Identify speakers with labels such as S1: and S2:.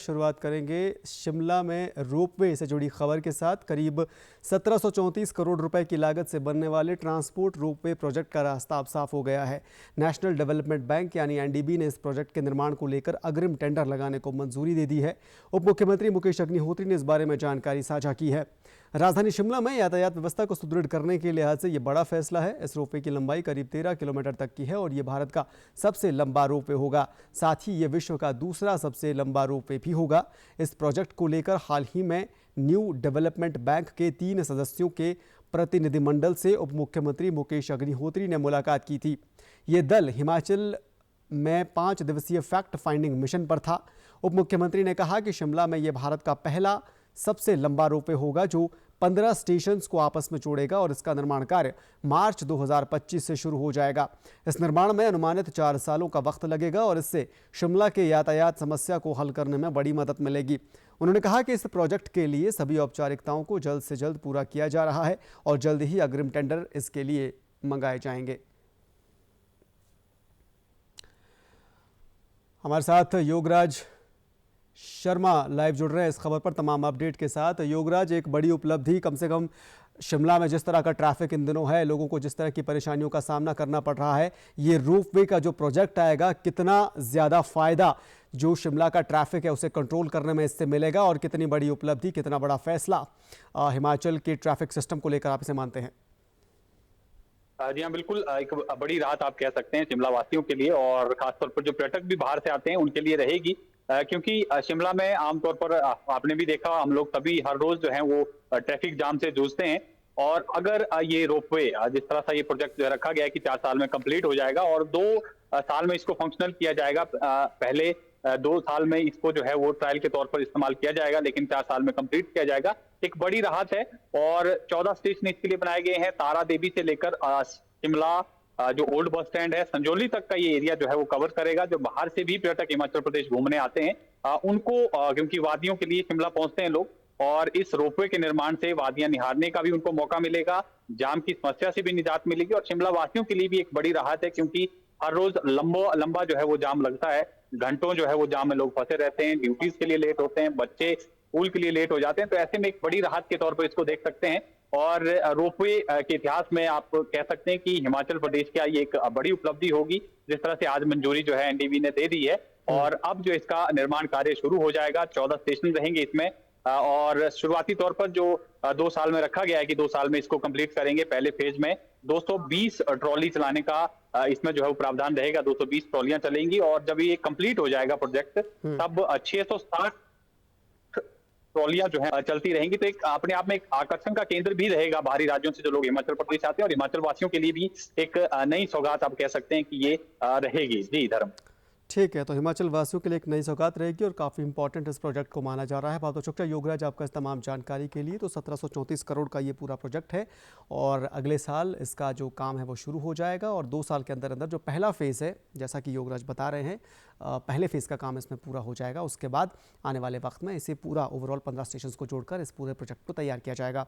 S1: शुरुआत करेंगे शिमला में रोपवे से जुड़ी खबर के साथ। करीब 1734 करोड़ रुपए की लागत से बनने वाले ट्रांसपोर्ट रोपवे प्रोजेक्ट का रास्ता अब साफ हो गया है। नेशनल डेवलपमेंट बैंक यानी एनडीबी ने इस प्रोजेक्ट के निर्माण को लेकर अग्रिम टेंडर लगाने को मंजूरी दे दी है। उप मुख्यमंत्री मुकेश अग्निहोत्री ने इस बारे में जानकारी साझा की है। राजधानी शिमला में यातायात व्यवस्था को सुदृढ़ करने के लिहाज से ये बड़ा फैसला है। इस रोपवे की लंबाई करीब 13 किलोमीटर तक की है और ये भारत का सबसे लंबा रोपवे होगा। साथ ही ये विश्व का दूसरा सबसे लंबा रोपवे भी होगा। इस प्रोजेक्ट को लेकर हाल ही में न्यू डेवलपमेंट बैंक के 3 सदस्यों के प्रतिनिधिमंडल से उप मुख्यमंत्री मुकेश अग्निहोत्री ने मुलाकात की थी। ये दल हिमाचल में 5 दिवसीय फैक्ट फाइंडिंग मिशन पर था। उप मुख्यमंत्री ने कहा कि शिमला में यह भारत का पहला सबसे लंबा रोपवे होगा जो 15 स्टेशंस को आपस में जोड़ेगा और इसका निर्माण कार्य मार्च 2025 से शुरू हो जाएगा। इस निर्माण में अनुमानित 4 सालों का वक्त लगेगा और इससे शिमला के यातायात समस्या को हल करने में बड़ी मदद मिलेगी। उन्होंने कहा कि इस प्रोजेक्ट के लिए सभी औपचारिकताओं को जल्द से जल्द पूरा किया जा रहा है और जल्द ही अग्रिम टेंडर इसके लिए मंगाए जाएंगे। हमारे साथ योगराज शर्मा लाइव जुड़ रहे हैं इस खबर पर तमाम अपडेट के साथ। योगराज, एक बड़ी उपलब्धि, कम से कम शिमला में जिस तरह का ट्रैफिक इन दिनों है, लोगों को जिस तरह की परेशानियों का सामना करना पड़ रहा है, ये रोपवे का जो प्रोजेक्ट आएगा, कितना ज़्यादा फायदा जो शिमला का ट्रैफिक है उसे कंट्रोल करने में इससे मिलेगा और कितनी बड़ी उपलब्धि, कितना बड़ा फैसला हिमाचल के ट्रैफिक सिस्टम को लेकर आप इसे मानते हैं?
S2: जी हाँ, बिल्कुल एक बड़ी राहत आप कह सकते हैं शिमला वासियों के लिए और खासतौर पर जो पर्यटक भी बाहर से आते हैं उनके लिए रहेगी, क्योंकि शिमला में आमतौर पर आपने भी देखा, हम लोग सभी हर रोज जो है वो ट्रैफिक जाम से जूझते हैं। और अगर ये रोपवे जिस तरह से ये प्रोजेक्ट रखा गया है कि 4 साल में कंप्लीट हो जाएगा और 2 साल में इसको फंक्शनल किया जाएगा। पहले 2 साल में इसको जो है वो ट्रायल के तौर पर इस्तेमाल किया जाएगा, लेकिन 4 साल में कंप्लीट किया जाएगा। एक बड़ी राहत है और 14 स्टेशन इसके लिए बनाए गए हैं। तारा देवी से लेकर शिमला जो ओल्ड बस स्टैंड है, संजौली तक का ये एरिया जो है वो कवर करेगा। जो बाहर से भी पर्यटक हिमाचल प्रदेश घूमने आते हैं उनको, क्योंकि वादियों के लिए शिमला पहुंचते हैं लोग, और इस रोपवे के निर्माण से वादियां निहारने का भी उनको मौका मिलेगा, जाम की समस्या से भी निजात मिलेगी और शिमला वासियों के लिए भी एक बड़ी राहत है, क्योंकि हर रोज लंबा जो है वो जाम लगता है। घंटों जो है वो जाम में लोग फंसे रहते हैं, ड्यूटीज के लिए लेट होते हैं, बच्चे स्कूल के लिए लेट हो जाते हैं। तो ऐसे में एक बड़ी राहत के तौर पर इसको देख सकते हैं। और रोपवे के इतिहास में आप कह सकते हैं कि हिमाचल प्रदेश की ये एक बड़ी उपलब्धि होगी, जिस तरह से आज मंजूरी जो है एनडीबी ने दे दी है और अब जो इसका निर्माण कार्य शुरू हो जाएगा। 14 स्टेशन रहेंगे इसमें और शुरुआती तौर पर जो 2 साल में रखा गया है कि 2 साल में इसको कंप्लीट करेंगे। पहले फेज में 220 ट्रॉली चलाने का इसमें जो है वो प्रावधान रहेगा। 220 ट्रॉलियां चलेंगी और जब ये कंप्लीट हो जाएगा प्रोजेक्ट तब 660 ट्रॉलियां जो है चलती रहेंगी। तो एक अपने आप में एक आकर्षण का केंद्र भी रहेगा बाहरी राज्यों से जो लोग हिमाचल प्रदेश आते हैं, और हिमाचल वासियों के लिए भी एक नई सौगात आप कह सकते हैं कि ये रहेगी। जी धर्म,
S1: ठीक है, तो हिमाचल वासियों के लिए एक नई सौगात रहेगी और काफ़ी इंपॉर्टेंट इस प्रोजेक्ट को माना जा रहा है। बहुत बहुत शुक्रिया योगराज आपका इस तमाम जानकारी के लिए। तो 1734 करोड़ का ये पूरा प्रोजेक्ट है और अगले साल इसका जो काम है वो शुरू हो जाएगा और 2 साल के अंदर अंदर जो पहला फेज़ है, जैसा कि योगराज बता रहे हैं, पहले फेज़ का काम इसमें पूरा हो जाएगा। उसके बाद आने वाले वक्त में इसे पूरा ओवरऑल 15 स्टेशन को जोड़कर इस पूरे प्रोजेक्ट को तैयार किया जाएगा।